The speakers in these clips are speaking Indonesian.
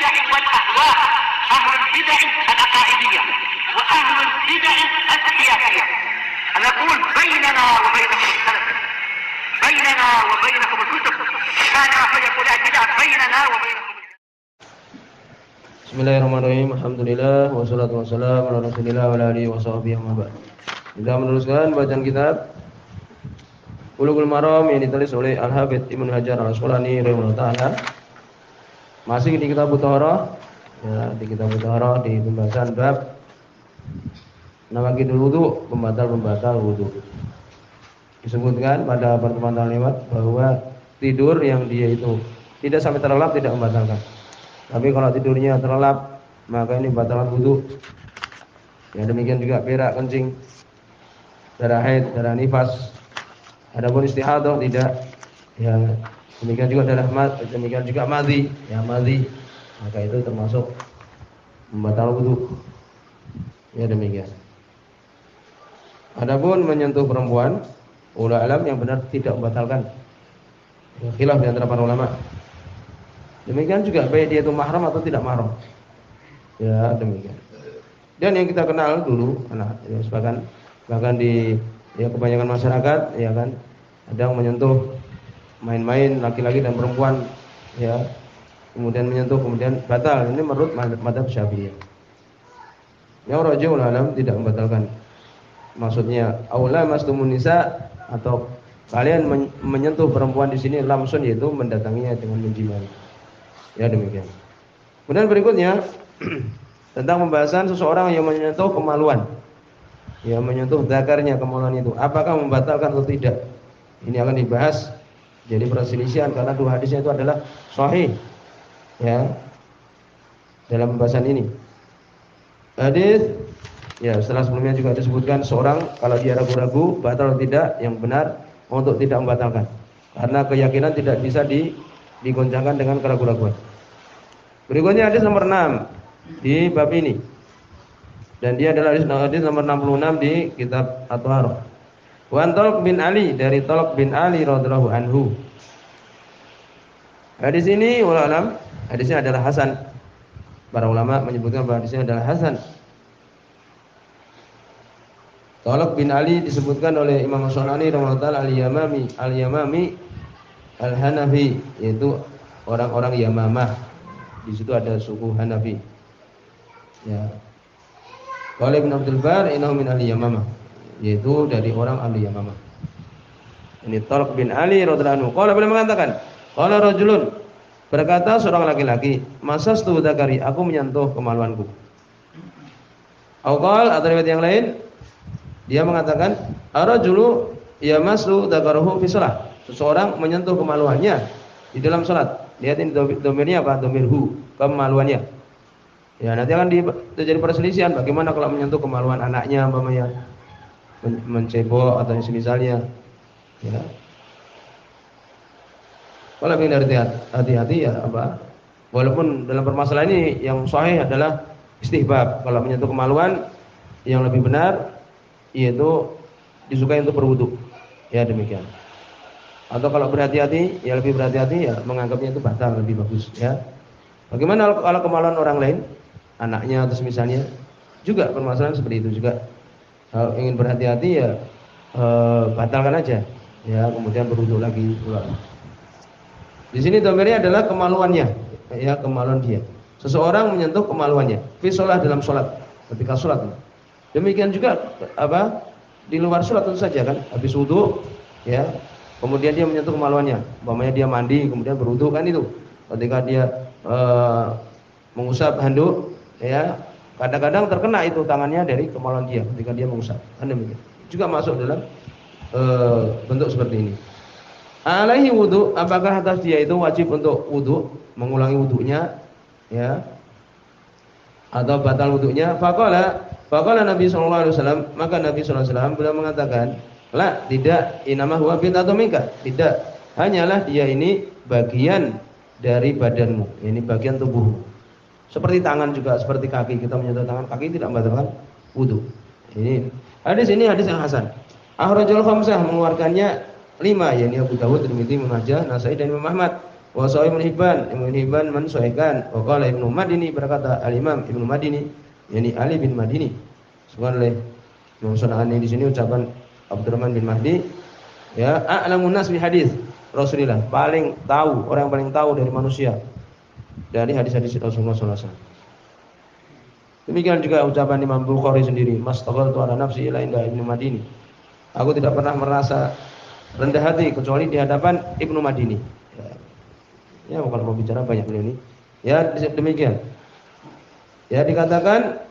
البدع والأهواء، أهل البدع العقائدية وأهل البدع السياسية. نقول بيننا وبينكم السلف، بيننا وبينكم الكتب، كان فيقول البدع بيننا وبينكم. Bismillahirrahmanirrahim. Alhamdulillah wassalatu wassalamu ala Rasulillah wa ala alihi washabbihi amma ba'd. Kita meneruskan bacaan kitab Bulughul Maram yang ditulis oleh Al-Hafidz Ibnu Hajar Al-Asqalani rahimahullah taala. Masih di kitab Thaharah, ya, di kitab Thaharah di pembahasan bab nawaqidul wudu, pembatal wudu. Disebutkan pada pertemuan lewat bahwa tidur yang dia itu tidak sampai terlelap tidak membatalkan. Tapi kalau tidurnya terlelap maka ini batal wudu. Ya, demikian juga berak, kencing, darah haid, darah nifas. Adapun istihadah tidak. Ya, demikian juga demikian juga madhi, ya madhi. Maka itu termasuk membatal wudu. Ya, demikian. Adapun menyentuh perempuan, ulama alam yang benar tidak membatalkan. Ya, khilaf di antara para ulama. Demikian juga baik dia itu mahram atau tidak mahram. Ya, demikian. Dan yang kita kenal dulu, ya, bahkan di ya kebanyakan masyarakat, ya kan, ada yang menyentuh main-main laki-laki dan perempuan, ya, kemudian menyentuh kemudian batal. Ini menurut mazhab Syafi'i. Yang rajihul alam tidak membatalkan. Maksudnya aula mastumun nisa, atau kalian menyentuh perempuan di sini lamsun, yaitu mendatanginya dengan menjimai. Ya, demikian. Kemudian berikutnya tentang pembahasan seseorang yang menyentuh kemaluan. Ya, menyentuh zakarnya, kemaluan itu apakah membatalkan atau tidak. Ini akan dibahas. Jadi perselisihan karena dua hadisnya itu adalah sahih. Ya. Dalam pembahasan ini. Hadis ya, setelah sebelumnya juga disebutkan seorang kalau dia ragu-ragu batal atau tidak, yang benar untuk tidak membatalkan. Karena keyakinan tidak bisa digoncangkan dengan keraguan-raguan. Berikutnya hadis nomor 6 di bab ini. Dan dia adalah hadis nomor 66 di kitab At-Thaharah. Wa Talq bin Ali, dari Talq bin Ali radhiyallahu anhu. Hadis ini ulama hadisnya adalah hasan. Para ulama menyebutkan bahwa hadisnya adalah hasan. Talq bin Ali disebutkan oleh Imam As-Sanani rahimahullah taala al-Yamami al-Hanafi, yaitu orang-orang Yamamah. Di situ ada suku Hanafi. Ya. Qala Ibnu Abdul Bar innahu min ahli Yamamah, yaitu dari orang ahli Yamamah. Ini Talq bin Ali radhiyallahu anhu. Qala beliau mengatakan, qala rajulun, berkata seorang laki-laki, masastu dzakari, aku menyentuh kemaluanku. Au qala, atau riwayat yang lain dia mengatakan ar-rajulu yamassu dzakarahu fi shalah. Seseorang menyentuh kemaluannya di dalam salat. Lihat ini domirnya apa? Domirhu, kemaluannya. Ya, nanti akan terjadi perselisihan bagaimana kalau menyentuh kemaluan anaknya, umpamanya mencebok atau semisalnya. Ya. Kalau lebih dari hati-hati ya apa? Walaupun dalam permasalahan ini yang sahih adalah istihbab. Kalau menyentuh kemaluan yang lebih benar yaitu disukai untuk berwudu. Ya, demikian. Atau kalau berhati-hati, ya lebih berhati-hati, ya menganggapnya itu batal, lebih bagus, ya. Bagaimana kalau kemaluan orang lain, anaknya atau misalnya, juga permasalahan seperti itu juga. Kalau ingin berhati-hati ya batalkan aja, ya, kemudian berwudu lagi pula. Di sini domirnya adalah kemaluannya, ya, kemaluan dia. Seseorang menyentuh kemaluannya, fi shalah, dalam sholat, ketika sholat. Demikian juga apa? Di luar sholat tentu saja kan, habis wudu, ya. Kemudian dia menyentuh kemaluannya, umpamanya dia mandi kemudian berwudu, kan itu. Ketika dia mengusap handuk, ya, kadang-kadang terkena itu tangannya dari kemaluan dia ketika dia mengusap. Kan demikian. Juga masuk dalam bentuk seperti ini. Alaihi wudu, apakah atas dia itu wajib untuk wudu, mengulangi wudunya, ya, atau batal wudunya? Faqala Nabi sallallahu alaihi wasallam, maka Nabi sallallahu alaihi wasallam beliau mengatakan, la, tidak, inama huwa bid'atun minka, tidak, hanyalah dia ini bagian dari badanmu, ini bagian tubuhmu. Seperti tangan juga, seperti kaki, kita menyentuh tangan, kaki tidak membatalkan wudu. Ini hadis yang hasan. Akhrajul khamsah, mengeluarkannya 5, yakni Abu Dawud, Tirmidzi, Ibnu Majah, Nasa'i dan Imam Ahmad. Wa sahih Ibnu Hibban mensahihkan. Wa qala Ibnu Madini, berkata Al-Imam Ibnu Madini, yakni Ali bin Madini. Sebutkan oleh Imam Sunani di sini ucapan Abdurrahman bin Mahdi, ya, a'lamun nas bi hadis Rasulillah, paling tahu, orang yang paling tahu dari manusia dari hadis-hadis Rasulullah sallallahu alaihi wasallam. Demikian juga ucapan Imam Bukhari sendiri, mastaghaltu ala nafsi ila inda Ibnu Madini. Aku tidak pernah merasa rendah hati kecuali di hadapan Ibnu Madini. Ya, kalau mau bicara banyak beliau ini. Ya, demikian. Ya, dikatakan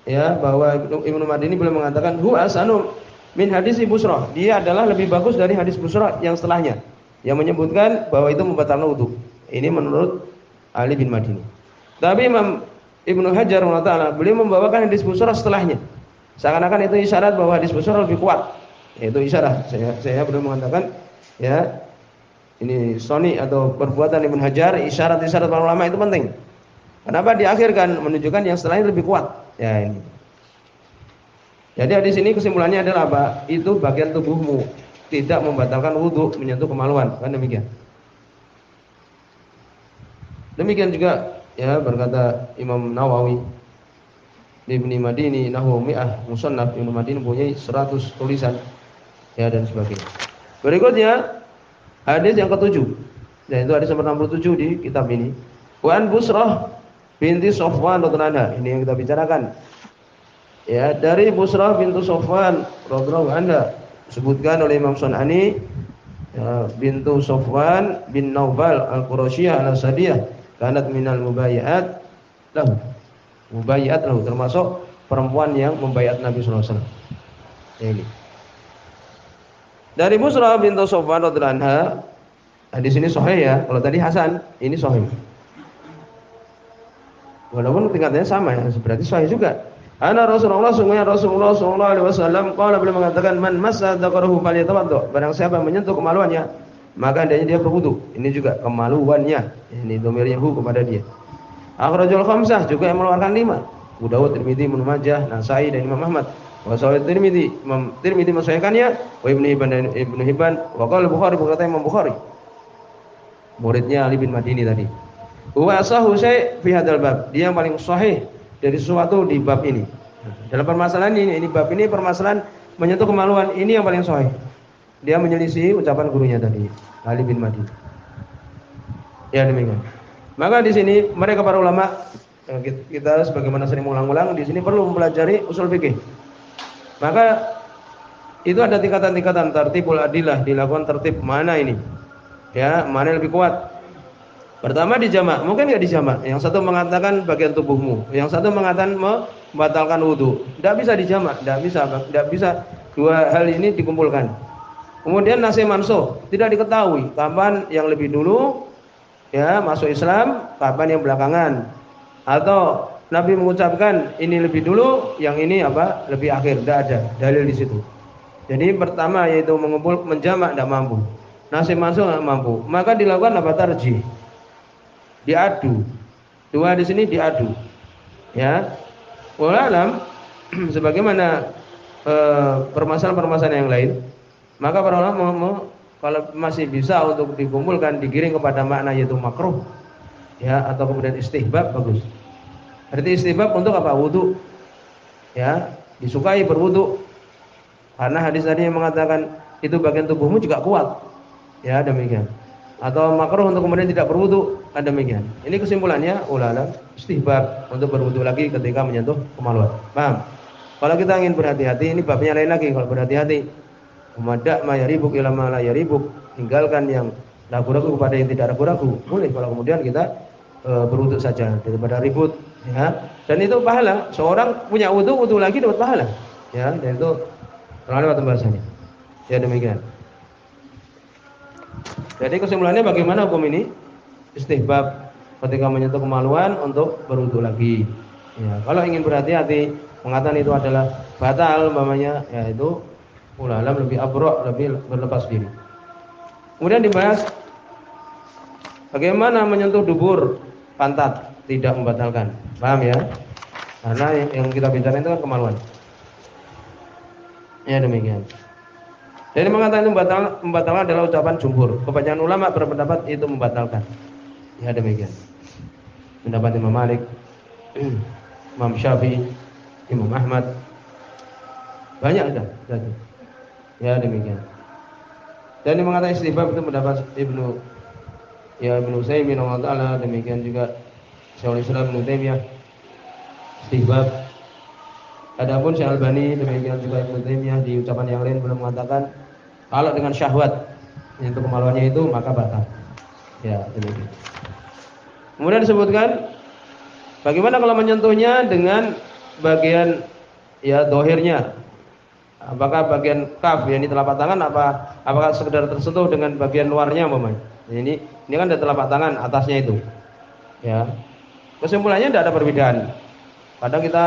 ya bahwa Ibnu Madini beliau mengatakan huwa asanu min hadis Busra. Dia adalah lebih bagus dari hadis Busra yang setelahnya, yang menyebutkan bahwa itu membatalkan wudu. Ini menurut Ali bin Madini. Tapi Imam Ibnu Hajar rahimahullah, beliau membawakan hadis Busra setelahnya. Seakan-akan itu isyarat bahwa hadis Busra lebih kuat. Itu isyarat. Saya belum mengatakan ya ini soni atau perbuatan Ibnu Hajar, isyarat-isyarat para ulama itu penting. Kenapa diakhirkan menunjukkan yang setelahnya lebih kuat? Ya ini. Jadi di sini kesimpulannya adalah apa? Itu bagian tubuhmu tidak membatalkan wudu menyentuh kemaluan, kan demikian. Demikian juga ya berkata Imam Nawawi, Ibnu Madini nahu mi'ah musannaf, Ibnu Madini punya 100 tulisan ya dan sebagainya. Berikutnya hadis yang ketujuh, yaitu hadis nomor 67 di kitab ini. Wa an Busrah binti Safwan radhiyallahu anha, ini yang kita bicarakan. Ya, dari Busrah bintu Safwan radhiyallahu anha, disebutkan oleh Imam Sunani, ya, bintu Safwan bin Naufal al-Quraisyah al-Asadiyah, kanat minal mubayyi'at lahu. Mubayyi'at lahu termasuk perempuan yang membayat Nabi sallallahu alaihi wasallam. Ini. Dari Busrah bintu Safwan radhiyallahu anha, hadis ini sahih ya. Kalau tadi Hasan, ini sahih. Walaupun tingkatannya sama ya, berarti sahih juga. Ana Rasulullah sallallahu alaihi wasallam qala, beliau mengatakan man massa dzakarahu falyatawaddo. Barang siapa menyentuh kemaluannya, maka hendaknya dia berwudu. Ini juga kemaluannya. Ini dhamirnya hu kepada dia. Akhrajul khamsah, juga yang mengeluarkan 5. Abu Dawud, Tirmidzi, Ibnu Majah, Nasa'i dan Imam Ahmad. Wa sahih Tirmidzi, Imam Tirmidzi mensahihkannya, wa Ibnu Hibban dan Ibnu Hibban, wa qala Bukhari, berkata Imam Bukhari. Muridnya Ali bin Madini tadi. Wa sahu syai' fi hadzal bab. Dia yang paling sahih dari sesuatu di bab ini. Dalam permasalahan ini bab ini permasalahan menyentuh kemaluan, ini yang paling sahih. Dia menyelisih ucapan gurunya tadi, Ali bin Madini. Ya demikian. Maka di sini mereka para ulama, kita sebagaimana sering mengulang-ulang, di sini perlu mempelajari usul fikih. Maka itu ada tingkatan-tingkatan tertibul adillah, dilakukan tertib mana ini? Ya, mana yang lebih kuat? Pertama dijamak, mungkin enggak dijamak. Yang satu mengatakan bagian tubuhmu, yang satu mengatakan membatalkan wudu. Tidak bisa dijamak, tidak bisa dua hal ini dikumpulkan. Kemudian nasih mansuh, tidak diketahui kapan yang lebih dulu ya masuk Islam, kapan yang belakangan. Atau Nabi mengucapkan ini lebih dulu, yang ini apa? Lebih akhir, tidak ada dalil di situ. Jadi pertama yaitu mengumpul menjamak tidak mampu. Nasih mansuh tidak mampu. Maka dilakukan apa? Tarjih. Diadu. Dua di sini diadu. Ya. Wallahu alam sebagaimana permasalahan-permasalahan yang lain, maka para ulama kalau masih bisa untuk dikumpulkan digiring kepada makna yaitu makruh ya atau kemudian istihbab, bagus. Berarti istihbab untuk apa? Wudu. Ya, disukai berwudu. Karena hadis tadi yang mengatakan itu bagian tubuhmu juga kuat. Ya, demikian. Atau makruh untuk kemudian tidak berwudu, demikian. Ini kesimpulannya ulama istihbab untuk berwudu lagi ketika menyentuh kemaluan. Paham? Kalau kita ingin berhati-hati, ini babnya lain lagi. Kalau berhati-hati, umadak ma yaribuk ila ma la yaribuk, tinggalkan yang ragu-ragu kepada yang tidak ragu-ragu. Boleh kalau kemudian kita berwudu saja daripada ribut, ya. Dan itu pahala. Seorang punya wudu lagi dapat pahala. Ya, dan itu terlalu pembahasannya. Ya demikian. Jadi kesimpulannya bagaimana hukum ini? Istihbab ketika menyentuh kemaluan untuk berwudu lagi. Ya, kalau ingin berhati-hati mengatakan itu adalah batal umpamanya, ya itu ulama lebih abrok, lebih berlepas diri. Kemudian dibahas bagaimana menyentuh dubur pantat tidak membatalkan. Paham ya? Karena yang kita bicara itu kan kemaluan. Ya demikian. Jadi mengatakan itu membatalkan adalah ucapan jumhur. Kebanyakan ulama berpendapat itu membatalkan. Ya demikian. Pendapat Imam Malik, Imam Syafi'i, Imam Ahmad. Banyak sudah. Ya demikian. Dan yang mengatakan istihbab itu pendapat Ibnu Utsaimin rahimahullah, demikian juga Syekhul Islam Ibnu Taimiyah istihbab. Adapun Syekh Albani demikian juga Ibnu Taimiyah di ucapan yang lain belum mengatakan kalau dengan syahwat untuk kemaluannya itu maka batal. Ya demikian. Kemudian disebutkan bagaimana kalau menyentuhnya dengan bagian ya dohirnya. Apakah bagian kaf ya, ini telapak tangan apakah sekedar tersentuh dengan bagian luarnya umpamanya. Ini kan ada telapak tangan atasnya itu. Ya. Kesimpulannya tidak ada perbedaan. Kadang kita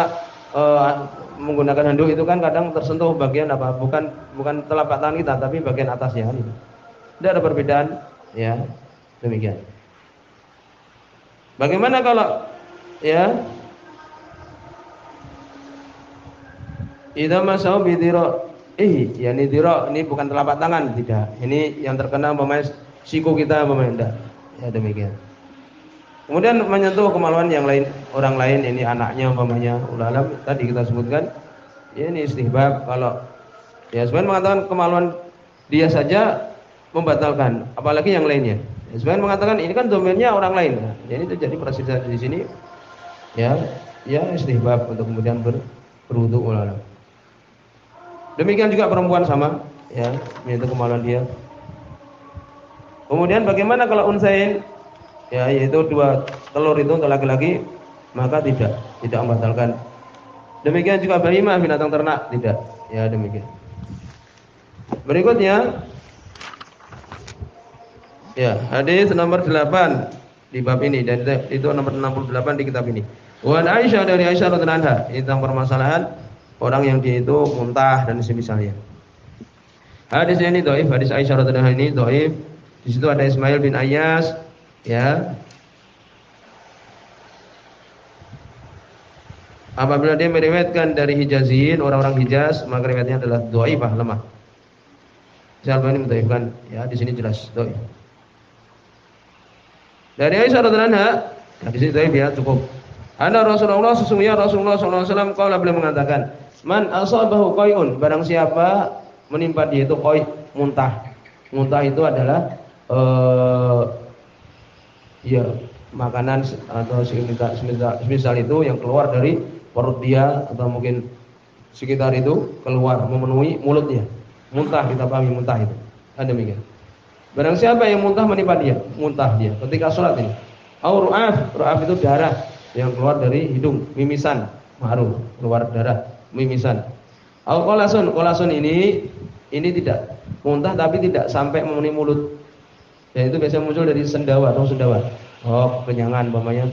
menggunakan handuk itu kan kadang tersentuh bagian apa? Bukan telapak tangan kita tapi bagian atasnya kan itu. Tidak ada perbedaan ya. Demikian. Bagaimana kalau ya idza masau bidiro yani diro ini bukan telapak tangan tidak. Ini yang terkena pemain siku kita pemain enggak. Ya demikian. Kemudian menyentuh kemaluan yang lain, orang lain ini anaknya umpamanya ulama tadi kita sebutkan ya ini istihbab kalau ya sebenarnya mengatakan kemaluan dia saja membatalkan apalagi yang lainnya. Ya, sebenarnya mengatakan ini kan domainnya orang lain. Nah, jadi itu jadi persis di sini ya istihbab untuk kemudian berwudu ulama. Demikian juga perempuan sama ya, itu kemaluan dia. Kemudian bagaimana kalau unsain ya, yaitu dua telur itu untuk laki-laki maka tidak membatalkan. Demikian juga bahimah binatang ternak tidak. Ya demikian. Berikutnya ya, hadis nomor 8 di bab ini dan itu nomor 68 di kitab ini. Wa Aisyah dari Aisyah radhiyallahu anha tentang permasalahan orang yang dia itu muntah dan semisalnya. Hadis ini dhaif, hadis Aisyah radhiyallahu anha ini dhaif. Di situ ada Ismail bin Ayyas ya. Apabila dia meriwayatkan dari Hijaziyin, orang-orang Hijaz, maka riwayatnya adalah dhaifah, lemah. Syekh Albani mendhaifkan ya, di sini jelas dhaif. Dari Aisyah radhiyallahu anha, di sini dhaif ya, cukup. Ana Rasulullah sesungguhnya Rasulullah sallallahu alaihi wasallam qala beliau mengatakan, "Man asabahu qai'un," barang siapa menimpa dia itu qai', muntah. Muntah itu adalah ya makanan atau semisal itu yang keluar dari perut dia atau mungkin sekitar itu keluar memenuhi mulutnya. Muntah kita pahami muntah itu. Ada demikian. Barang siapa yang muntah menimpa dia, muntah dia ketika sholat ini. Au ru'af itu darah yang keluar dari hidung, mimisan, ma'ruf, keluar darah, mimisan. Au qolasun ini tidak muntah tapi tidak sampai memenuhi mulut. Ya itu biasanya muncul dari sendawa. Oh, kenyangan umpamanya.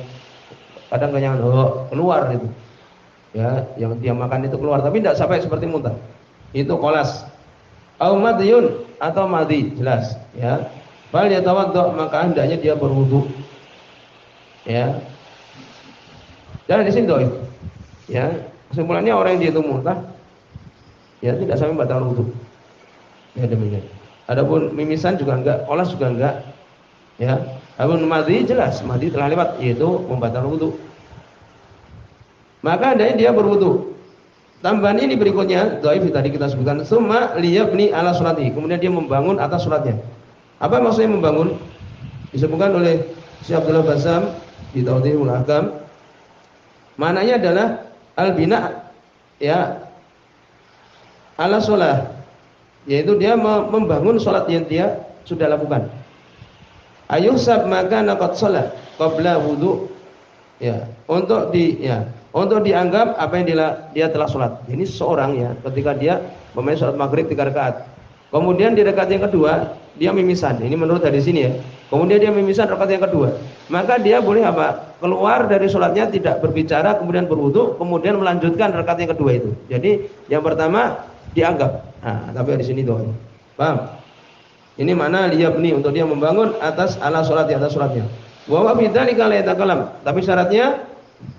Kadang kenyangan keluar itu. Ya, yang dia makan itu keluar tapi tidak sampai seperti muntah. Itu qolas. Au madiyun atau madi, jelas, ya. Bal yatawaddo, maka hendaknya dia berwudu. Ya. Dan di sini dhaif. Ya, kesimpulannya orang yang dia itu muntah ya tidak sampai batal wudu. Ya demikian. Adapun mimisan juga enggak, qolas juga enggak. Ya. Adapun madi jelas, madi telah lewat yaitu membatalkan wudu. Maka hendaknya dia berwudu. Tambahan ini berikutnya, dhaif tadi kita sebutkan, summa liyabni ala surati. Kemudian dia membangun atas suratnya. Apa maksudnya membangun? Disebutkan oleh Syekh Abdullah Bassam di Tawdihul Ahkam. Maknanya adalah al-bina ya ala shalah, yaitu dia membangun salat yang dia sudah lakukan. Ayuhsab maka naqad shalah qabla wudu. Ya, untuk dianggap apa yang dia telah sholat. Ini seorang ya, ketika dia memulai sholat maghrib 3 rakaat. Kemudian di rakaat yang kedua dia mimisan. Ini menurut hadis ini ya. Kemudian dia mimisan rakaat yang kedua. Maka dia boleh apa? Keluar dari sholatnya tidak berbicara, kemudian berwudu, kemudian melanjutkan rakaat yang kedua itu. Jadi yang pertama dianggap. Nah, tapi di sini doang. Paham? Ini mana liyabni untuk dia membangun atas ala sholat di atas sholatnya. Wa wa bidzalika la yatakalam. Tapi syaratnya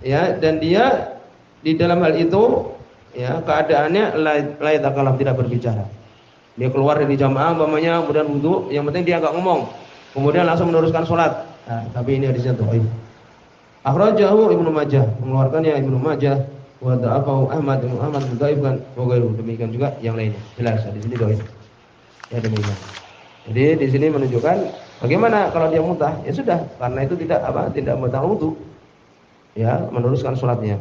ya, dan dia di dalam hal itu ya keadaannya la yatakalam, tidak berbicara. Dia keluar dari jamaah umpamanya kemudian wudu, yang penting dia enggak ngomong. Kemudian langsung meneruskan salat. Nah, tapi ini hadisnya dhaif. Akhrajahu Ibnu Majah, mengeluarkannya Ibnu Majah, wa da'afahu Ahmad, Ibnu Ahmad mendhaifkan, wa ghairuhu, demikian juga yang lainnya. Jelas di sini dhaif. Ya demikian. Jadi di sini menunjukkan bagaimana kalau dia muntah, ya sudah, karena itu tidak membatalkan wudu. Ya, meneruskan salatnya.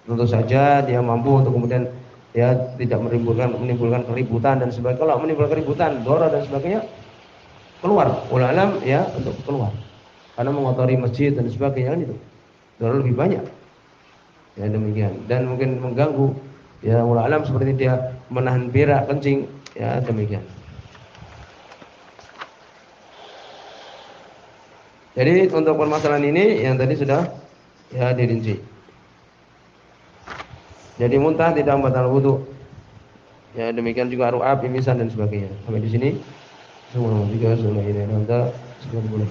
Tentu saja dia mampu untuk kemudian ya tidak menimbulkan keributan dan sebagainya. Kalau menimbulkan keributan, dora dan sebagainya, keluar. Ulama ya untuk keluar. Karena mengotori masjid dan sebagainya kan itu. Dora lebih banyak. Ya demikian. Dan mungkin mengganggu ya ulama seperti dia menahan berak, kencing, ya demikian. Jadi untuk permasalahan ini yang tadi sudah ya dirinci. Jadi muntah tidak membatalkan wudu. Ya demikian juga ru'ab, imisan dan sebagainya. Sampai di sini. Semua juga sudah ini. Nanti sebelum boleh.